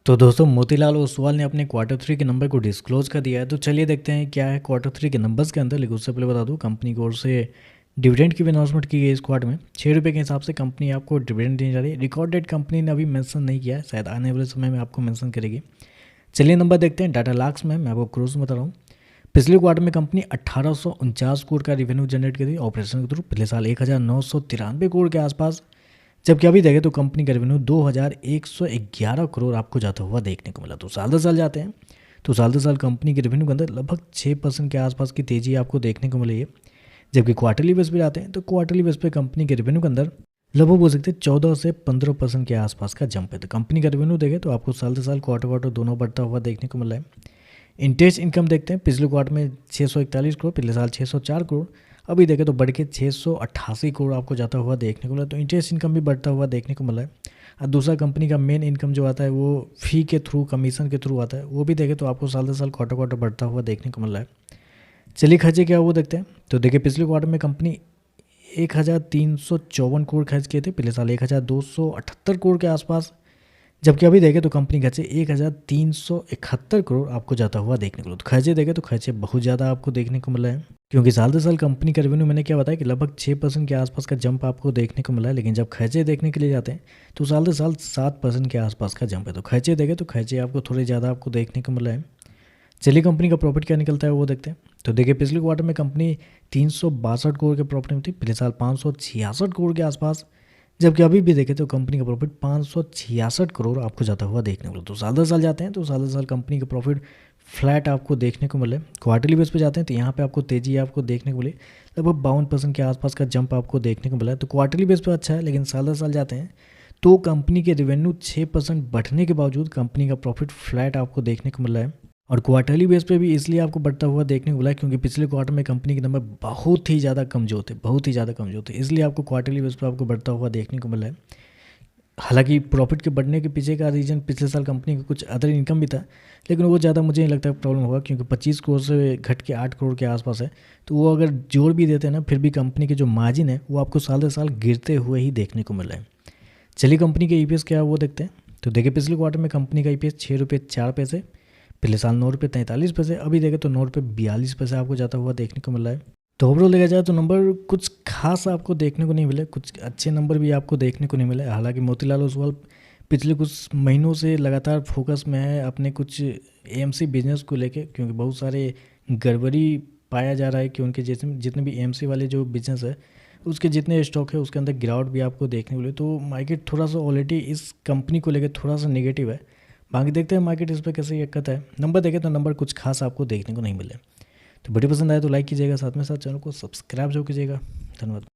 तो दोस्तों मोतीलाल ओसवाल ने अपने क्वार्टर थ्री के नंबर को डिस्क्लोज कर दिया है। तो चलिए देखते हैं क्या है क्वार्टर थ्री के नंबर्स के अंदर। लेकिन उससे पहले बता दूं, कंपनी की ओर से डिविडेंड की भी अनाउंसमेंट की गई इस क्वार्टर में। 6 रुपये के हिसाब से कंपनी आपको डिविडेंड देने जा रही है। रिकॉर्ड डेट कंपनी ने अभी मेंशन नहीं किया है, शायद आने वाले समय में आपको मेंशन करेगी। चलिए नंबर देखते हैं। डाटा लाक्स में मैं आपको क्रोस में बता रहा हूँ। पिछले क्वार्टर में कंपनी 1849 करोड़ का रेवेन्यू जनरेट करी ऑपरेशन के थ्रू। पिछले साल 1993 करोड़ के आसपास, जबकि अभी देखें तो कंपनी का रेवेन्यू 2111 करोड़ आपको जाता हुआ देखने को मिला। तो साल दर साल जाते हैं तो साल दर साल कंपनी के रेवेन्यू के अंदर लगभग 6% के आसपास की तेजी आपको देखने को मिली है। जबकि क्वार्टरली बेस पे जाते हैं तो क्वार्टरली बेस पे कंपनी के रेवेन्यू के अंदर लगभग बोल सकते हैं 14 से 15% के आसपास का जंप है। तो कंपनी का रेवेन्यू देखें तो आपको साल दर साल क्वार्टर क्वार्टर दोनों बढ़ता हुआ देखने को मिल रहा है। इंटरेस्ट इनकम देखते हैं। पिछले क्वार्टर में 641 करोड़, पिछले साल 604 करोड़, अभी देखें तो बढ़ के 688 करोड़ आपको जाता हुआ देखने को मिला। तो इंटरेस्ट इनकम भी बढ़ता हुआ देखने को मिला है। और दूसरा कंपनी का मेन इनकम जो आता है वो फी के थ्रू, कमीशन के थ्रू आता है। वो भी देखें तो आपको साल दर साल क्वार्टर क्वार्टर बढ़ता हुआ देखने को मिल रहा है। चलिए खर्चे क्या वो देखते हैं। तो देखिए पिछले क्वार्टर में कंपनी 1354 करोड़ खर्च किए थे, पिछले साल 1278 करोड़ के आसपास। जबकि अभी देखें तो कंपनी खर्चे 1371 करोड़ आपको जाता हुआ देखने को मिला। तो खर्चे देखें तो खर्चे बहुत ज़्यादा आपको देखने को मिला है, क्योंकि साल दर साल कंपनी का रेवेन्यू मैंने क्या बताया कि लगभग 6% के आसपास का जंप आपको देखने को मिला है। लेकिन जब खर्चे देखने के लिए जाते हैं तो साल दर साल 7% के आसपास का जंप है। तो खर्चे देखें तो खर्चे आपको थोड़े ज़्यादा आपको देखने को मिला है। चलिए कंपनी का प्रॉफिट क्या निकलता है वो देखते हैं। तो देखिए पिछले क्वार्टर में कंपनी 362 करोड़ के प्रॉफिट में थी, पिछले साल 566 करोड़ के आसपास। जबकि अभी भी देखें तो कंपनी का प्रॉफिट 566 करोड़ आपको जाता हुआ देखने को मिला। तो साल दर साल जाते हैं तो साल दर साल कंपनी का प्रॉफिट फ्लैट आपको देखने को मिले। क्वार्टरली बेस पे जाते हैं तो यहाँ पे आपको तेजी आपको देखने को मिली, लगभग 52% के आसपास का जंप आपको देखने को मिला है। तो क्वार्टरली बेस पे अच्छा है। लेकिन साल दर साल जाते हैं तो कंपनी के रेवेन्यू 6% बढ़ने के बावजूद कंपनी का प्रॉफिट फ्लैट आपको देखने को मिला है। और क्वार्टरली बेस पे भी इसलिए आपको बढ़ता हुआ देखने को मिला है क्योंकि पिछले क्वार्टर में कंपनी के नंबर बहुत ही ज़्यादा कमजोर थे, बहुत ही ज़्यादा कमजोर थे, इसलिए आपको क्वार्टरली बेस पे आपको बढ़ता हुआ देखने को मिला है। हालांकि प्रॉफिट के बढ़ने के पीछे का रीज़न पिछले साल कंपनी का कुछ अदर इनकम भी था, लेकिन वो ज़्यादा मुझे नहीं लगता प्रॉब्लम होगा, क्योंकि 25 करोड़ से घट के 8 करोड़ के आसपास है। तो वो अगर जोड़ भी देते हैं ना, फिर भी कंपनी के जो मार्जिन है वो आपको साल दर साल गिरते हुए ही देखने को मिल रहा है। चलिए कंपनी के ईपीएस क्या है वो देखते हैं। तो देखिए पिछले क्वार्टर में कंपनी का ईपीएस 6 रुपये 4 पैसे, पिछले साल 9 रुपये 43 पैसे, अभी देखें तो 9 रुपये 42 पैसे आपको जाता हुआ देखने को मिल रहा है। तो ओवरऑल देखा जाए तो नंबर कुछ खास आपको देखने को नहीं मिले, कुछ अच्छे नंबर भी आपको देखने को नहीं मिले। हालांकि मोतीलाल ओसवाल पिछले कुछ महीनों से लगातार फोकस में है अपने कुछ एएमसी बिजनेस को लेके, क्योंकि बहुत सारे गड़बड़ी पाया जा रहा है कि उनके जितने भी एएमसी वाले जो बिजनेस है उसके जितने स्टॉक है उसके अंदर गिरावट भी आपको देखने को मिले। तो मार्केट थोड़ा सा ऑलरेडी इस कंपनी को लेकर थोड़ा सा नेगेटिव है। बाकी देखते हैं मार्केट इस पर कैसे ये करता है। नंबर देखें तो नंबर कुछ खास आपको देखने को नहीं मिले। तो वीडियो पसंद आए तो लाइक कीजिएगा, साथ में साथ चैनल को सब्सक्राइब जरूर कीजिएगा। धन्यवाद।